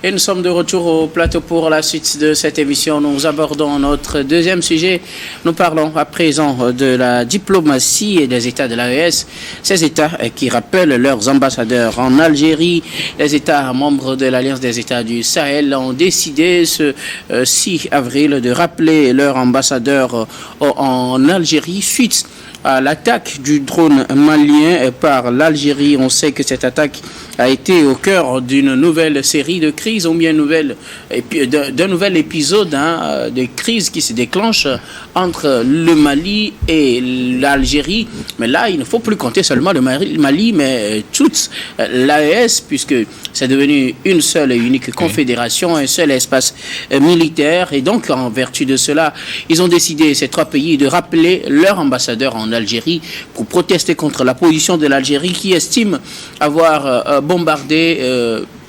Et nous sommes de retour au plateau pour la suite de cette émission. Nous abordons notre deuxième sujet. Nous parlons à présent de la diplomatie et des États de l'AES. Ces États qui rappellent leurs ambassadeurs en Algérie. Les États membres de l'Alliance des États du Sahel ont décidé ce 6 avril de rappeler leurs ambassadeurs en Algérie suite à l'attaque du drone malien par l'Algérie. On sait que cette attaque a été au cœur d'une nouvelle série de crises, ou bien d'un nouvel épisode de crise qui se déclenche entre le Mali et l'Algérie. Mais là, il ne faut plus compter seulement le Mali, mais toute l'AES, puisque c'est devenu une seule et unique confédération, un seul espace militaire. Et donc, en vertu de cela, ils ont décidé, ces trois pays, de rappeler leur ambassadeur en Algérie pour protester contre la position de l'Algérie qui estime avoir bombardé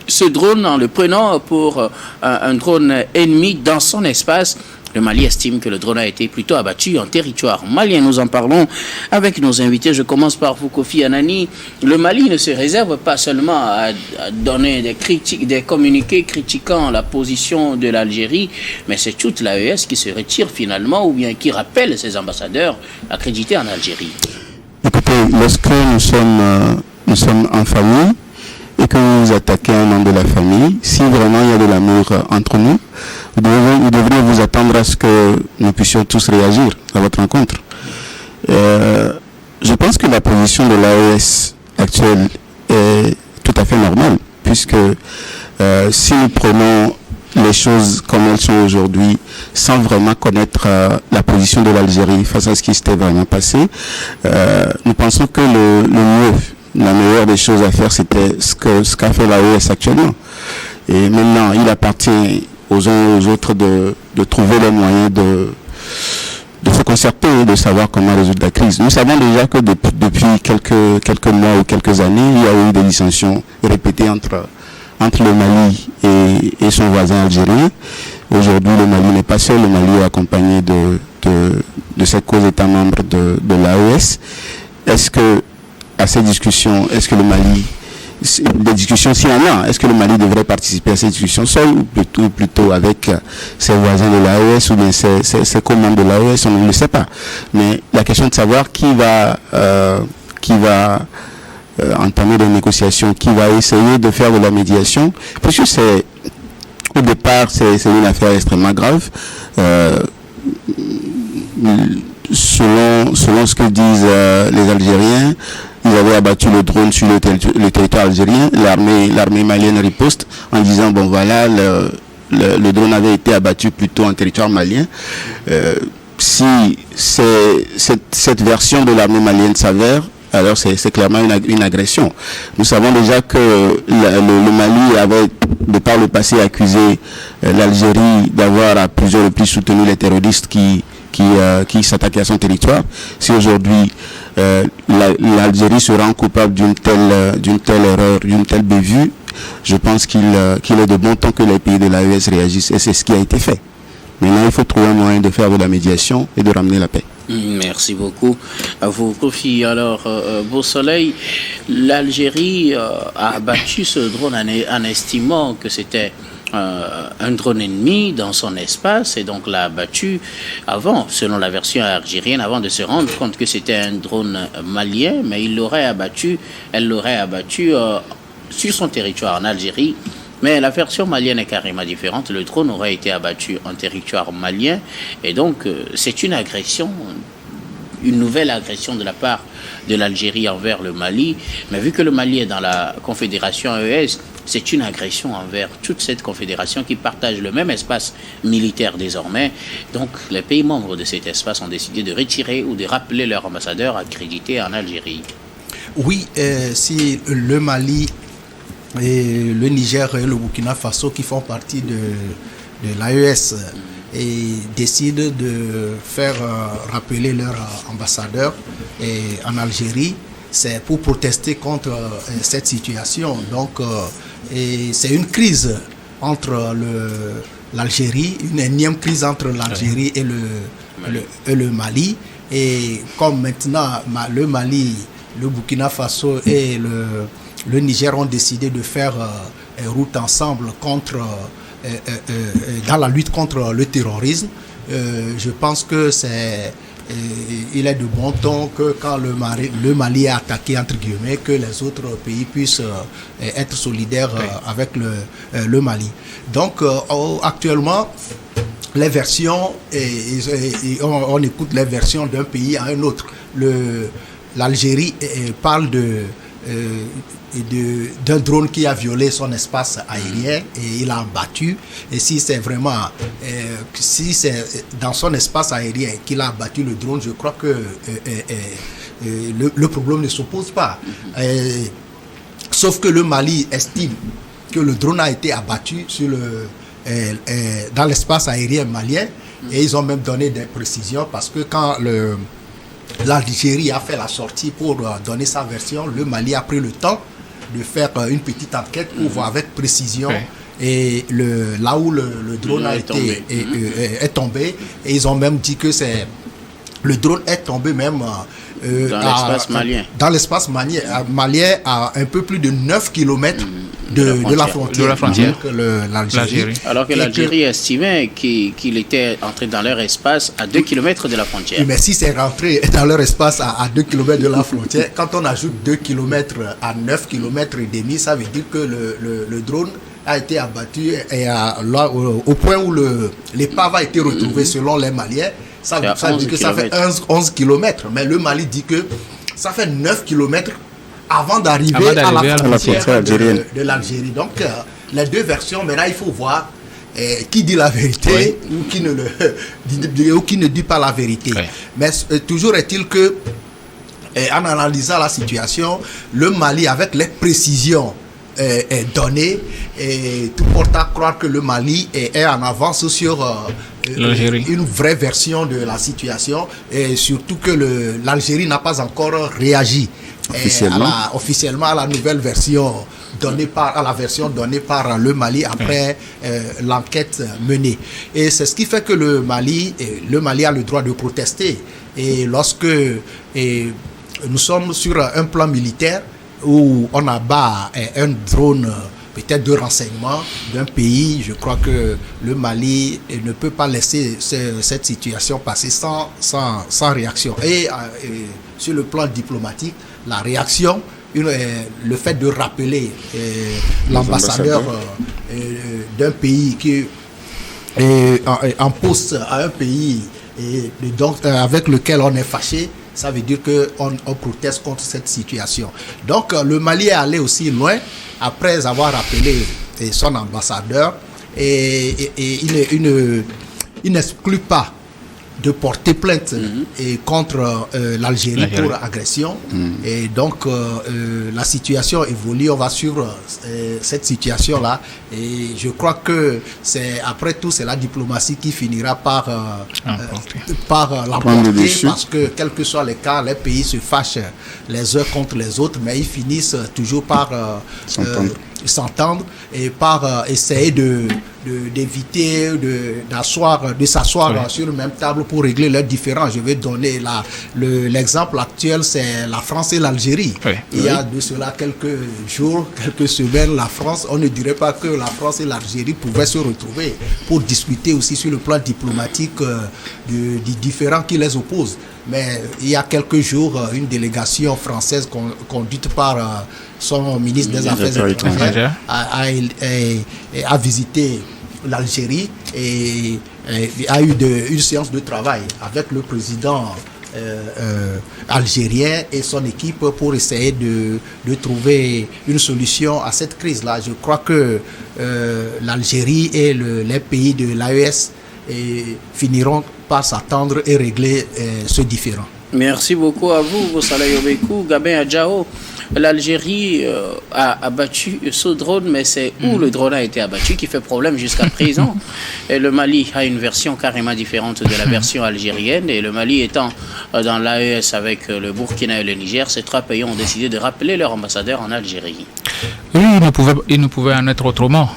ce drone en le prenant pour un drone ennemi dans son espace. Le Mali estime que le drone a été plutôt abattu en territoire malien. Nous en parlons avec nos invités. Je commence par vous, Kofi Anani. Le Mali ne se réserve pas seulement à donner des communiqués critiquant la position de l'Algérie, mais c'est toute l'AES qui se retire finalement ou bien qui rappelle ses ambassadeurs accrédités en Algérie. Écoutez, lorsque nous sommes en famille et que vous attaquez un membre de la famille, si vraiment il y a de l'amour entre nous, vous devriez vous attendre à ce que nous puissions tous réagir à votre rencontre. Je pense que la position de l'AES actuelle est tout à fait normale, puisque si nous prenons les choses comme elles sont aujourd'hui, sans vraiment connaître la position de l'Algérie face à ce qui s'était vraiment passé, nous pensons que la meilleure des choses à faire, c'était ce qu'a fait l'AES actuellement. Et maintenant, il appartient aux uns et aux autres de trouver les moyens de se concerter et de savoir comment résoudre la crise. Nous savons déjà que depuis quelques mois ou quelques années, il y a eu des dissensions répétées entre le Mali et son voisin algérien. Aujourd'hui, le Mali n'est pas seul, le Mali est accompagné de cette cause État membre de l'AES. Est-ce que, à ces discussions, est-ce que le Mali, des discussions s'il y en a, est-ce que le Mali devrait participer à ces discussions seul ou plutôt avec ses voisins de l'AES ou bien ses co-membres de l'AES, on ne le sait pas. Mais la question de savoir qui va entamer des négociations, qui va essayer de faire de la médiation, parce que au départ, c'est une affaire extrêmement grave. Selon ce que disent les Algériens, ils avaient abattu le drone sur le territoire algérien. L'armée malienne riposte en disant bon voilà, le drone avait été abattu plutôt en territoire malien. Si cette version de l'armée malienne s'avère, alors c'est clairement une agression. Nous savons déjà que le Mali avait, de par le passé, accusé l'Algérie d'avoir à plusieurs reprises soutenu les terroristes qui s'attaquaient à son territoire. Si aujourd'hui l'Algérie se rend coupable d'une telle erreur, d'une telle bévue, je pense qu'il est de bon temps que les pays de l'AES réagissent, et c'est ce qui a été fait. Maintenant, il faut trouver un moyen de faire de la médiation et de ramener la paix. Merci beaucoup à vous, Kofi. Alors, Beau Soleil, l'Algérie a abattu ce drone en estimant que c'était un drone ennemi dans son espace, et donc l'a abattu avant, selon la version algérienne, avant de se rendre compte que c'était un drone malien, mais elle l'aurait abattu sur son territoire en Algérie. Mais la version malienne est carrément différente. Le drone aurait été abattu en territoire malien, et donc c'est une nouvelle agression de la part de l'Algérie envers le Mali. Mais vu que le Mali est dans la confédération AES, c'est une agression envers toute cette confédération qui partage le même espace militaire désormais. Donc les pays membres de cet espace ont décidé de retirer ou de rappeler leur ambassadeur accrédité en Algérie. Oui, si le Mali et le Niger et le Burkina Faso, qui font partie de l'AES, et décident de faire rappeler leur ambassadeur en Algérie, c'est pour protester contre cette situation. Donc, c'est une crise entre l'Algérie, une énième crise entre l'Algérie et le Mali. Et comme maintenant le Mali, le Burkina Faso et le Niger ont décidé de faire route ensemble dans la lutte contre le terrorisme. Je pense que il est de bon ton que quand le Mali est attaqué, entre guillemets, que les autres pays puissent être solidaires avec le Mali. Donc actuellement, les versions, on écoute les versions d'un pays à un autre. L'Algérie parle d'un drone qui a violé son espace aérien et il a abattu. Et si c'est vraiment dans son espace aérien qu'il a abattu le drone, je crois que le problème ne s'oppose pas. Sauf que le Mali estime que le drone a été abattu dans l'espace aérien malien, et ils ont même donné des précisions parce que quand l'Algérie a fait la sortie pour donner sa version, le Mali a pris le temps de faire une petite enquête pour voir avec précision et là où le drone est tombé, et ils ont même dit que le drone est tombé même dans l'espace malien à un peu plus de 9 km de la frontière. L'Algérie. Alors que l'Algérie estimait qu'il était entré dans leur espace à 2 km de la frontière. Mais si c'est rentré dans leur espace à 2 km de la frontière, quand on ajoute 2 km à 9 km et demi, ça veut dire que le drone a été abattu et au point où l'épave a été retrouvée selon les Maliens. Ça veut dire que ça fait 11 km. Mais le Mali dit que ça fait 9 km avant d'arriver à la frontière de l'Algérie. Donc, les deux versions, maintenant, il faut voir qui dit la vérité ou qui ne dit pas la vérité. Oui. Mais toujours est-il que, en analysant la situation, le Mali, avec les précisions données, tout porte à croire que le Mali est en avance sur une vraie version de officiellement et surtout que l'Algérie n'a pas encore réagi officiellement à la nouvelle version à la version donnée par le Mali après l'enquête menée. Et c'est ce qui fait que le Mali a le droit de protester. Et lorsque nous sommes sur un plan militaire où on abat un drone peut-être de renseignement d'un pays, je crois que le Mali ne peut pas laisser cette situation passer sans réaction. Et sur le plan diplomatique, la réaction, le fait de rappeler l'ambassadeur d'un pays qui est en poste à un pays et donc avec lequel on est fâché, ça veut dire qu'on proteste contre cette situation. Donc le Mali est allé aussi loin après avoir appelé son ambassadeur et il n'exclut pas de porter plainte contre l'Algérie pour agression. Et donc la situation évolue, on va suivre cette situation-là. Et je crois que après tout, c'est la diplomatie qui finira par l'emporter, parce que quels que soient les cas, les pays se fâchent les uns contre les autres, mais ils finissent toujours par s'entendre et par essayer d'éviter de s'asseoir sur la même table pour régler leurs différends. Je vais donner l'exemple actuel, c'est la France et l'Algérie. Il y a de cela quelques jours, quelques semaines, on ne dirait pas que la France et l'Algérie pouvaient se retrouver pour discuter aussi sur le plan diplomatique des différends qui les opposent. Mais il y a quelques jours, une délégation française conduite par son ministre des Affaires étrangères a visité l'Algérie et a eu une séance de travail avec le président algérien et son équipe pour essayer de trouver une solution à cette crise-là. Je crois que l'Algérie et les pays de l'AES finiront par s'attendre et régler ce différend. Merci beaucoup à vous, Bossala Yobekou, Gabin Adjao. L'Algérie a abattu ce drone, mais c'est où le drone a été abattu qui fait problème jusqu'à présent. Et le Mali a une version carrément différente de la version algérienne. Et le Mali étant dans l'AES avec le Burkina et le Niger, ces trois pays ont décidé de rappeler leur ambassadeur en Algérie. Oui, il ne pouvait en être autrement.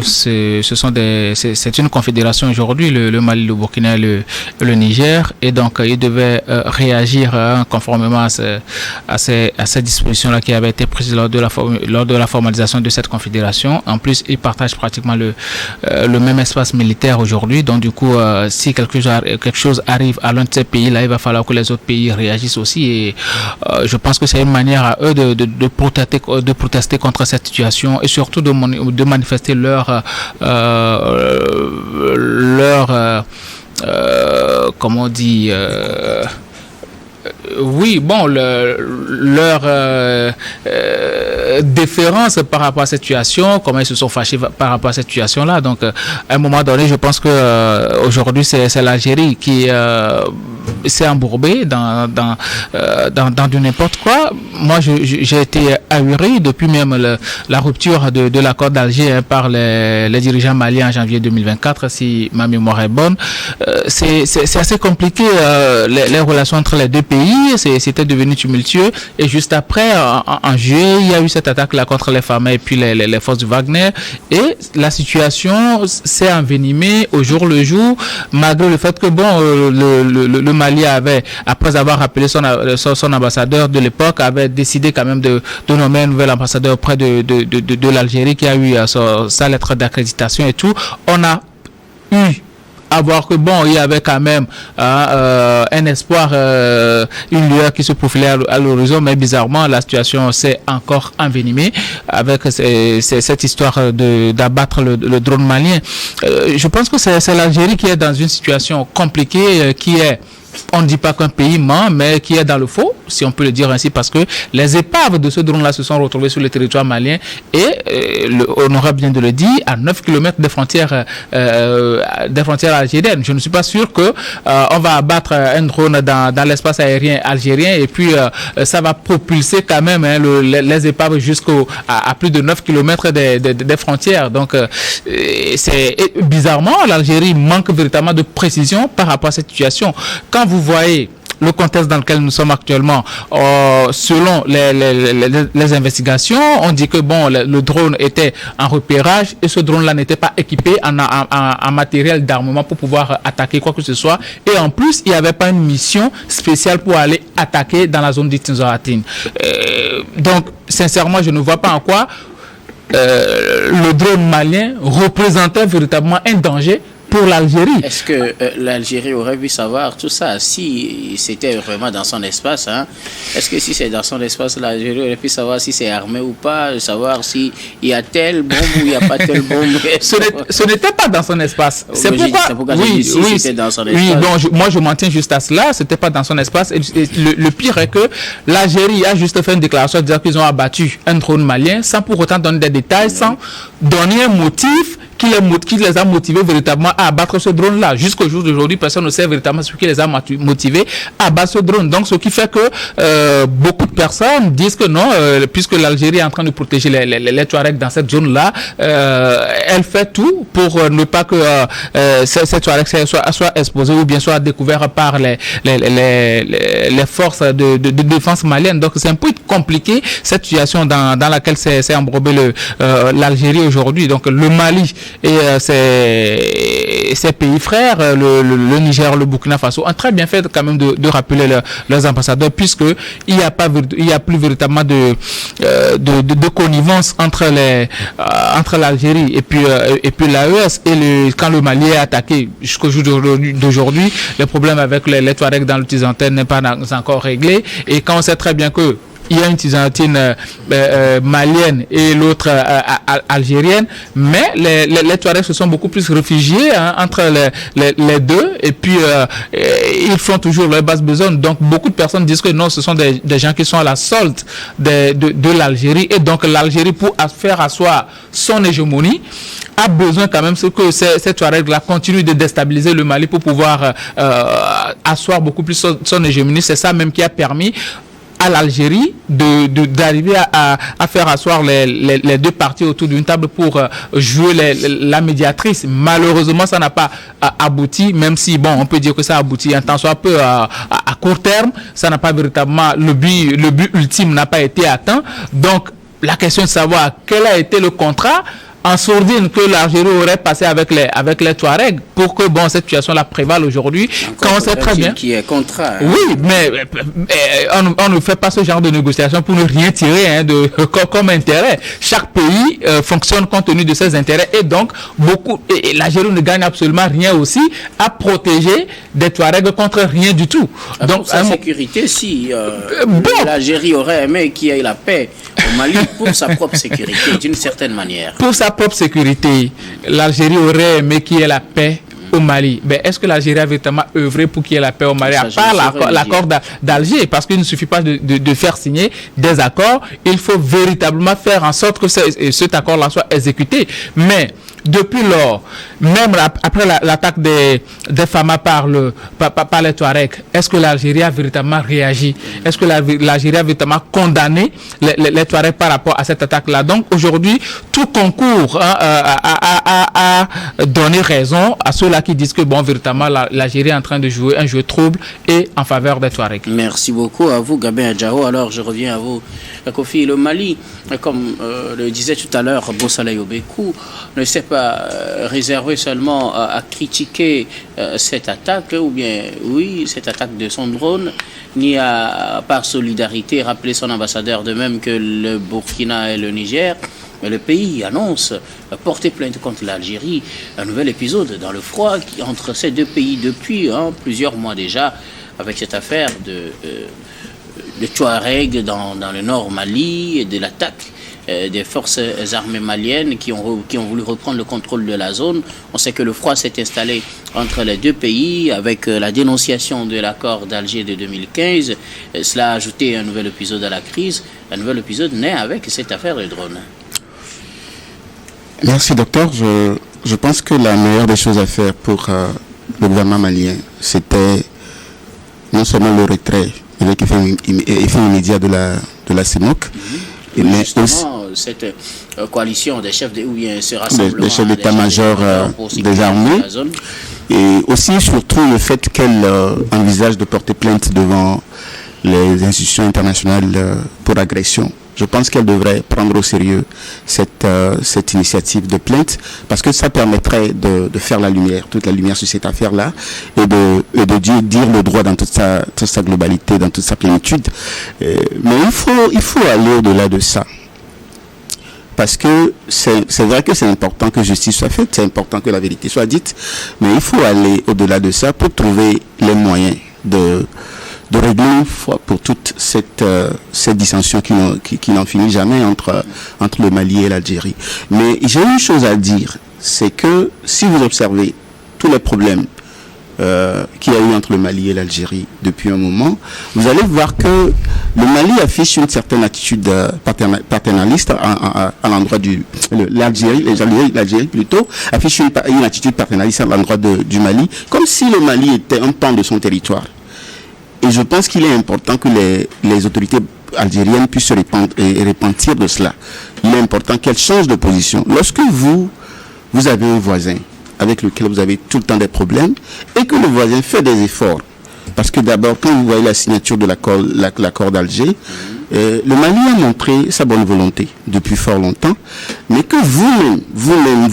C'est une confédération aujourd'hui, le Mali, le Burkina et le Niger. Et donc, ils devaient réagir conformément à ces dispositions dispositions-là qui avaient été prises lors de la formalisation de cette confédération. En plus, ils partagent pratiquement le même espace militaire aujourd'hui. Donc, du coup, si quelque chose arrive à l'un de ces pays-là, il va falloir que les autres pays réagissent aussi. Et je pense que c'est une manière à eux de protester contre cette situation et surtout de manifester leur comment on dit oui, bon, leur déférence par rapport à cette situation, comment ils se sont fâchés par rapport à cette situation-là. Donc, à un moment donné, je pense que aujourd'hui, c'est l'Algérie qui s'est embourbée dans du n'importe quoi. Moi, j'ai été ahuri depuis même la rupture de l'accord d'Alger par les dirigeants maliens en janvier 2024, si ma mémoire est bonne. C'est assez compliqué, les relations entre les deux pays. C'était devenu tumultueux et juste après en juillet il y a eu cette attaque là contre les femmes et puis les forces de Wagner et la situation s'est envenimée au jour le jour malgré le fait que bon le Mali avait, après avoir appelé son ambassadeur de l'époque, avait décidé quand même de nommer un nouvel ambassadeur auprès de l'Algérie qui a eu sa lettre d'accréditation et tout. On a eu à voir que bon, il y avait quand même un espoir, une lueur qui se profilait à l'horizon, mais bizarrement la situation s'est encore envenimée avec cette histoire d'abattre le drone malien. Je pense que c'est l'Algérie qui est dans une situation compliquée, qui est, on ne dit pas qu'un pays ment, mais qui est dans le faux, si on peut le dire ainsi, parce que les épaves de ce drone-là se sont retrouvées sur le territoire malien et honorable vient de le dire, à 9 km des frontières algériennes. Je ne suis pas sûr que on va abattre un drone dans l'espace aérien algérien et puis ça va propulser quand même les épaves à plus de 9 km des frontières. Donc, bizarrement, l'Algérie manque véritablement de précision par rapport à cette situation. Quand vous voyez le contexte dans lequel nous sommes actuellement, selon les investigations, on dit que bon, le drone était en repérage et ce drone-là n'était pas équipé en matériel d'armement pour pouvoir attaquer quoi que ce soit. Et en plus, il n'y avait pas une mission spéciale pour aller attaquer dans la zone d'Itinzoatine. Donc, sincèrement, je ne vois pas en quoi le drone malien représentait véritablement un danger pour l'Algérie. Est-ce que l'Algérie aurait pu savoir tout ça si c'était vraiment dans son espace, hein? Est-ce que si c'est dans son espace, l'Algérie aurait pu savoir si c'est armé ou pas, savoir s'il y a telle bombe ou il n'y a pas telle bombe? Ce n'était pas dans son espace. C'est pourquoi c'était dans son espace. Oui, donc moi je m'en tiens juste à cela, c'était pas dans son espace. Et le pire est que l'Algérie a juste fait une déclaration disant qu'ils ont abattu un drone malien sans pour autant donner des détails, sans donner un motif qui les a motivés véritablement à abattre ce drone-là. Jusqu'au jour d'aujourd'hui, personne ne sait véritablement ce qui les a motivés à abattre ce drone. Donc, ce qui fait que beaucoup de personnes disent que non, puisque l'Algérie est en train de protéger les Touaregs dans cette zone-là, elle fait tout pour ne pas que ces Touaregs soient exposés ou bien soient découverts par les forces de défense maliennes. Donc, c'est un peu compliqué cette situation dans laquelle s'est embourbé l'Algérie aujourd'hui. Donc, le Mali et ses pays frères, le Niger, le Burkina Faso, ont très bien fait quand même de rappeler leurs ambassadeurs, puisque il y a plus véritablement de connivence entre l'Algérie et puis l'AES. Et quand le Mali est attaqué jusqu'au jour d'aujourd'hui, le problème avec les Touaregs dans le Tizantaine n'est pas encore réglé. Et quand on sait très bien que il y a une Tizantine malienne et l'autre algérienne, mais les Touaregs se sont beaucoup plus réfugiés entre les deux, et puis ils font toujours leur basse besogne. Donc beaucoup de personnes disent que non, ce sont des gens qui sont à la solde de l'Algérie, et donc l'Algérie, pour faire asseoir son hégémonie, a besoin quand même que ces Touaregs-là continuent de déstabiliser le Mali pour pouvoir asseoir beaucoup plus son hégémonie. C'est ça même qui a permis à l'Algérie d'arriver à faire asseoir les deux parties autour d'une table pour jouer la médiatrice. Malheureusement, ça n'a pas abouti, même si, bon, on peut dire que ça a abouti un temps soit peu à court terme. Ça n'a pas véritablement, le but ultime n'a pas été atteint. Donc, la question de savoir quel a été le contrat en sourdine que l'Algérie aurait passé avec les Touaregs pour que bon cette situation-là prévale aujourd'hui. Quand on sait très bien qui est contrat. Oui, mais on ne fait pas ce genre de négociation pour ne rien tirer comme intérêt. Chaque pays fonctionne compte tenu de ses intérêts et donc l'Algérie ne gagne absolument rien aussi à protéger des Touaregs contre rien du tout. Donc pour sa sécurité, si l'Algérie aurait aimé qu'il y ait la paix au Mali pour sa propre sécurité, d'une certaine manière. Pour sa propre sécurité, l'Algérie aurait aimé qu'il y ait la paix au Mali. Mais est-ce que l'Algérie a véritablement œuvré pour qu'il y ait la paix au Mali, à part l'accord d'Alger? Parce qu'il ne suffit pas de faire signer des accords, il faut véritablement faire en sorte que cet accord-là soit exécuté. Mais depuis lors, même après l'attaque des FAMA par les Touaregs, est-ce que l'Algérie a véritablement réagi? Est-ce que l'Algérie a véritablement condamné les Touaregs par rapport à cette attaque-là? Donc aujourd'hui, tout concourt à donner raison à ceux-là qui disent que bon, véritablement, l'Algérie est en train de jouer un jeu trouble et en faveur des Touaregs. Merci beaucoup à vous, Gabin Adjao. Alors je reviens à vous, Kofi. Le Mali, comme le disait tout à l'heure Bosalay Obekou, ne s'est pas réservé seulement à critiquer cette attaque, ou bien, oui, cette attaque de son drone, ni à, par solidarité, rappeler son ambassadeur, de même que le Burkina et le Niger. Mais le pays annonce porter plainte contre l'Algérie. Un nouvel épisode dans le froid entre ces deux pays depuis plusieurs mois déjà, avec cette affaire de Touareg dans le nord Mali et de l'attaque des forces armées maliennes qui ont voulu reprendre le contrôle de la zone. On sait que le froid s'est installé entre les deux pays avec la dénonciation de l'accord d'Alger de 2015. Cela a ajouté un nouvel épisode à la crise. Un nouvel épisode naît avec cette affaire de drone. Merci docteur. Je pense que la meilleure des choses à faire pour le gouvernement malien, c'était non seulement le retrait avec effet immédiat de la CEMOC, mais justement cette coalition des chefs ou bien ce rassemblement des chefs d'état-major des armées, et aussi surtout le fait qu'elle envisage de porter plainte devant les institutions internationales pour agression. Je pense qu'elle devrait prendre au sérieux cette initiative de plainte, parce que ça permettrait de faire toute la lumière sur cette affaire-là, et de dire le droit dans toute sa globalité, dans toute sa plénitude. Mais il faut aller au-delà de ça. Parce que c'est vrai que c'est important que justice soit faite, c'est important que la vérité soit dite, mais il faut aller au-delà de ça pour trouver les moyens de régler une fois pour toutes cette dissension qui n'en finit jamais entre le Mali et l'Algérie. Mais j'ai une chose à dire, c'est que si vous observez tous les problèmes qu'il y a eu entre le Mali et l'Algérie depuis un moment, vous allez voir que le Mali affiche une certaine attitude paternaliste à l'endroit l'Algérie plutôt affiche une attitude paternaliste à l'endroit du Mali, comme si le Mali était un pan de son territoire. Et je pense qu'il est important que les autorités algériennes puissent se repentir de cela. Il est important qu'elles changent de position. Lorsque vous avez un voisin avec lequel vous avez tout le temps des problèmes et que le voisin fait des efforts, parce que d'abord, quand vous voyez la signature de l'accord d'Alger, le Mali a montré sa bonne volonté depuis fort longtemps, mais que vous-même,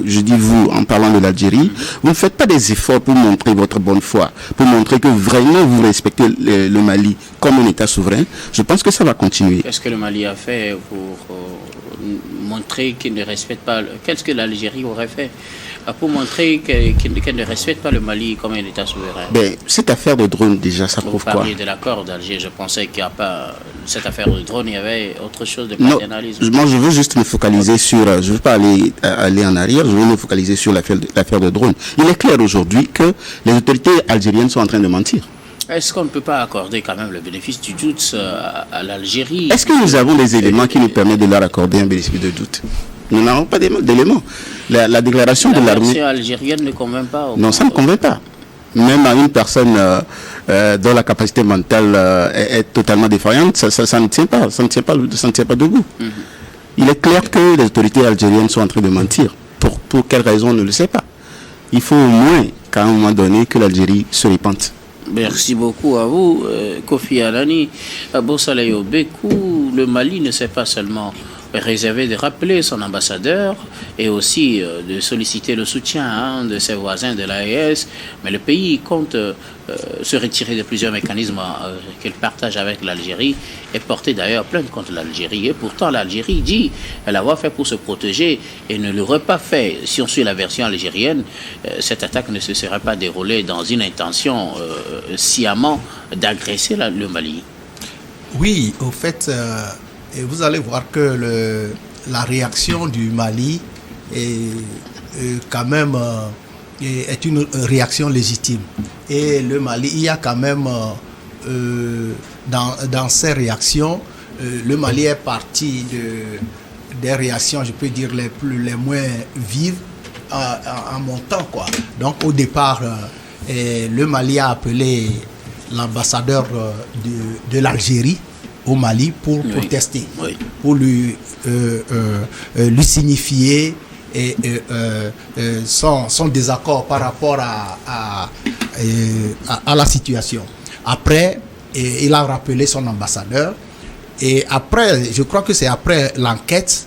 je dis vous, en parlant de l'Algérie, vous ne faites pas des efforts pour montrer votre bonne foi, pour montrer que vraiment vous respectez le Mali comme un État souverain. Je pense que ça va continuer. Qu'est-ce que le Mali a fait pour montrer qu'il ne respecte pas... Qu'est-ce que l'Algérie aurait fait pour montrer qu'elle ne respecte pas le Mali comme un État souverain? Cette affaire de drone, déjà, ça prouve quoi? Vous parliez de l'accord d'Alger. Je pensais qu'il n'y a pas... Cette affaire de drone, il y avait autre chose de paternalisme. Non, moi, je veux juste me focaliser sur... Je ne veux pas aller en arrière, je veux me focaliser sur l'affaire de drone. Il est clair aujourd'hui que les autorités algériennes sont en train de mentir. Est-ce qu'on ne peut pas accorder quand même le bénéfice du doute à l'Algérie? Est-ce que nous avons des éléments qui nous permettent de leur accorder un bénéfice de doute? Nous n'avons pas d'éléments. La déclaration de l'armée... La version algérienne ne convainc pas? Non, ça ne convainc pas. Même à une personne dont la capacité mentale est totalement défaillante, ça ne tient pas. Ça ne tient pas debout. Il est clair que les autorités algériennes sont en train de mentir. Pour quelle raison, on ne le sait pas. Il faut au moins qu'à un moment donné, que l'Algérie se repente. Merci beaucoup à vous, Kofi Anani. Bosalay Obekou, le Mali ne s'est pas seulement réservé de rappeler son ambassadeur et aussi de solliciter le soutien de ses voisins de l'AES. Mais le pays compte se retirer de plusieurs mécanismes qu'il partage avec l'Algérie et porter d'ailleurs plainte contre l'Algérie. Et pourtant, l'Algérie dit l'avoir fait pour se protéger et ne l'aurait pas fait. Si on suit la version algérienne, cette attaque ne se serait pas déroulée dans une intention sciemment d'agresser le Mali. Oui, au fait, vous allez voir que la réaction du Mali est quand même est une réaction légitime. Et le Mali, il y a quand même dans ces réactions, le Mali est parti des réactions, je peux dire, les moins vives en montant, quoi. Donc au départ, le Mali a appelé l'ambassadeur de l'Algérie au Mali pour protester, pour lui signifier son désaccord par rapport à la situation. Après, il a rappelé son ambassadeur. Et après, je crois que c'est après l'enquête,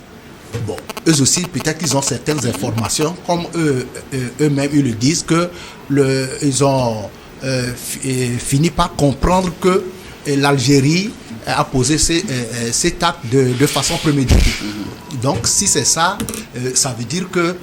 bon, eux aussi, peut-être qu'ils ont certaines informations, comme eux-mêmes, ils le disent, que ils ont fini par comprendre que l'Algérie a posé cet acte de façon préméditée. Donc, si c'est ça, ça veut dire que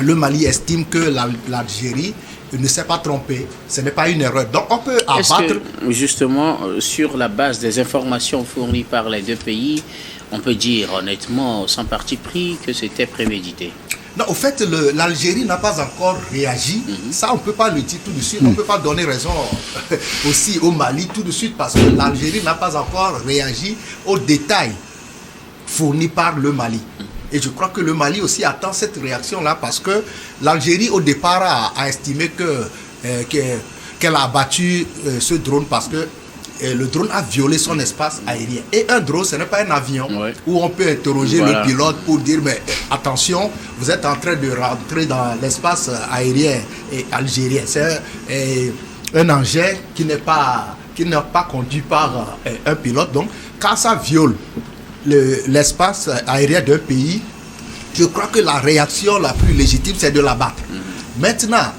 le Mali estime que l'Algérie ne s'est pas trompée. Ce n'est pas une erreur. Donc, on peut abattre... Est-ce que, justement, sur la base des informations fournies par les deux pays, on peut dire honnêtement, sans parti pris, que c'était prémédité? Non, au fait, l'Algérie n'a pas encore réagi. Ça, on ne peut pas le dire tout de suite. On ne peut pas donner raison aussi au Mali tout de suite parce que l'Algérie n'a pas encore réagi aux détails fournis par le Mali. Et je crois que le Mali aussi attend cette réaction-là parce que l'Algérie, au départ, a estimé qu'elle a abattu ce drone parce que le drone a violé son espace aérien. Et un drone, ce n'est pas un avion où on peut interroger le pilote pour dire mais attention, vous êtes en train de rentrer dans l'espace aérien algérien. C'est un engin qui n'est pas conduit par un pilote. Donc, quand ça viole l'espace aérien d'un pays, je crois que la réaction la plus légitime, c'est de l'abattre. Maintenant,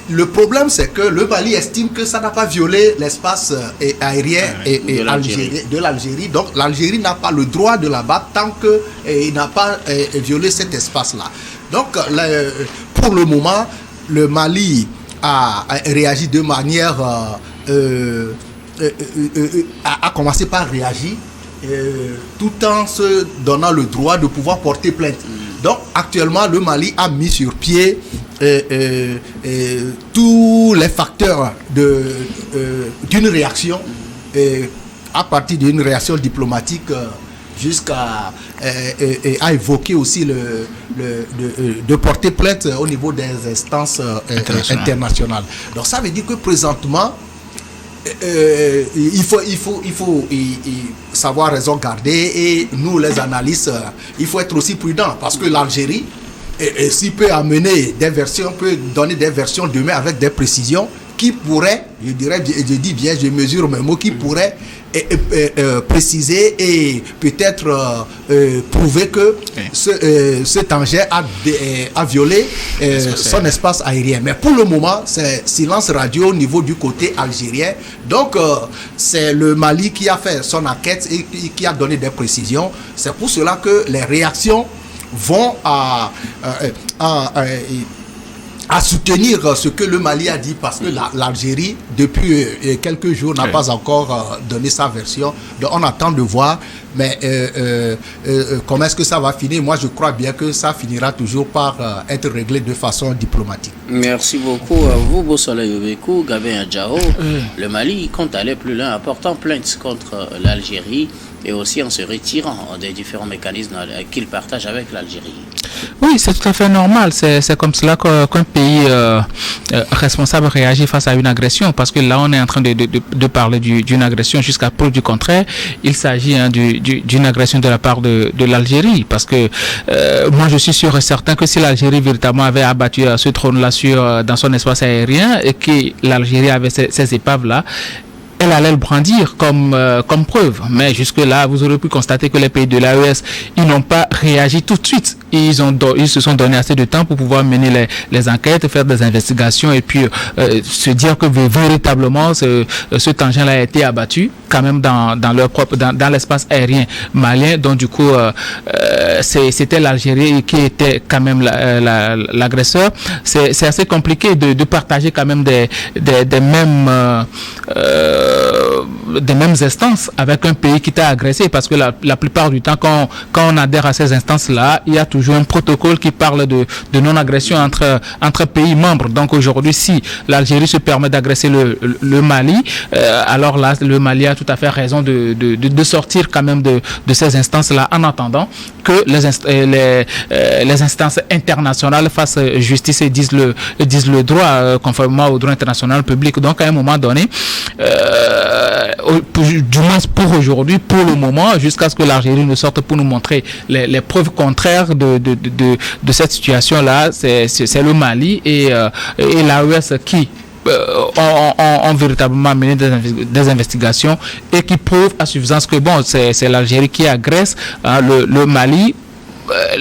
le problème, c'est que le Mali estime que ça n'a pas violé l'espace aérien de l'Algérie. Donc, l'Algérie n'a pas le droit de l'abattre tant qu'il n'a pas violé cet espace-là. Donc, pour le moment, le Mali a réagi de manière... a commencé par réagir tout en se donnant le droit de pouvoir porter plainte. Donc, actuellement, le Mali a mis sur pied tous les facteurs d'une réaction, à partir d'une réaction diplomatique jusqu'à a évoqué aussi de porter plainte au niveau des instances internationales. Donc, ça veut dire que présentement, il faut savoir raison garder et nous les analystes il faut être aussi prudent parce que l'Algérie s'il peut amener des versions, peut donner des versions demain avec des précisions qui pourraient, je mesure mes mots, qui pourraient préciser et peut-être prouver que cet engin a violé son espace aérien. Mais pour le moment, c'est silence radio au niveau du côté algérien. Donc, c'est le Mali qui a fait son enquête et qui a donné des précisions. C'est pour cela que les réactions vont à soutenir ce que le Mali a dit parce que l'Algérie, depuis quelques jours, n'a pas encore donné sa version. Donc, on attend de voir. Mais comment est-ce que ça va finir? Moi, je crois bien que ça finira toujours par être réglé de façon diplomatique. Merci beaucoup à vous, Bossoleil Obekou, Gabin Adjao. Le Mali compte aller plus loin, apportant plainte contre l'Algérie et aussi en se retirant des différents mécanismes qu'il partage avec l'Algérie. Oui, c'est tout à fait normal. C'est comme cela qu'un pays responsable réagit face à une agression. Parce que là, on est en train de parler d'une agression jusqu'à preuve du contraire. Il s'agit d'une agression de la part de l'Algérie. Parce que moi, je suis sûr et certain que si l'Algérie véritablement avait abattu ce drone-là dans son espace aérien et que l'Algérie avait ces épaves-là, elle allait le brandir comme preuve. Mais jusque-là, vous aurez pu constater que les pays de l'AES, ils n'ont pas réagi tout de suite. Ils se sont donné assez de temps pour pouvoir mener les enquêtes, faire des investigations et puis se dire que véritablement ce tangent-là a été abattu quand même dans l'espace aérien malien. Donc du coup, c'était l'Algérie qui était quand même l'agresseur. C'est assez compliqué de partager quand même des mêmes instances avec un pays qui t'a agressé, parce que la plupart du temps, quand on adhère à ces instances-là, il y a toujours un protocole qui parle de non-agression entre pays membres. Donc aujourd'hui, si l'Algérie se permet d'agresser le Mali, alors là, le Mali a tout à fait raison de sortir quand même de ces instances-là, en attendant que les instances internationales fassent justice et disent le droit conformément au droit international public. Donc à un moment donné, du moins pour aujourd'hui, pour le moment, jusqu'à ce que l'Algérie ne sorte pour nous montrer les preuves contraires de cette situation-là, c'est le Mali et l'AES qui ont véritablement mené des investigations et qui prouvent à suffisance que bon, c'est l'Algérie qui agresse le Mali.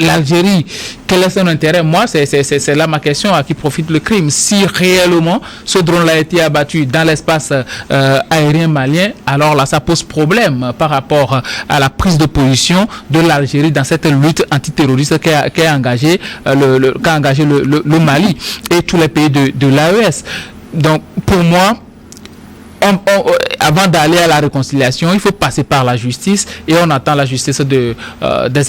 L'Algérie, quel est son intérêt? Moi, c'est là ma question, à qui profite le crime? Si réellement ce drone-là a été abattu dans l'espace aérien malien, alors là, ça pose problème par rapport à la prise de position de l'Algérie dans cette lutte antiterroriste qu'a engagé le Mali et tous les pays de l'AES. Donc, pour moi, avant d'aller à la réconciliation, il faut passer par la justice et on attend la justice des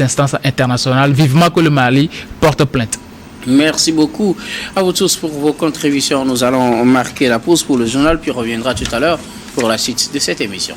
instances internationales. Vivement que le Mali porte plainte. Merci beaucoup à vous tous pour vos contributions. Nous allons marquer la pause pour le journal, puis on reviendra tout à l'heure pour la suite de cette émission.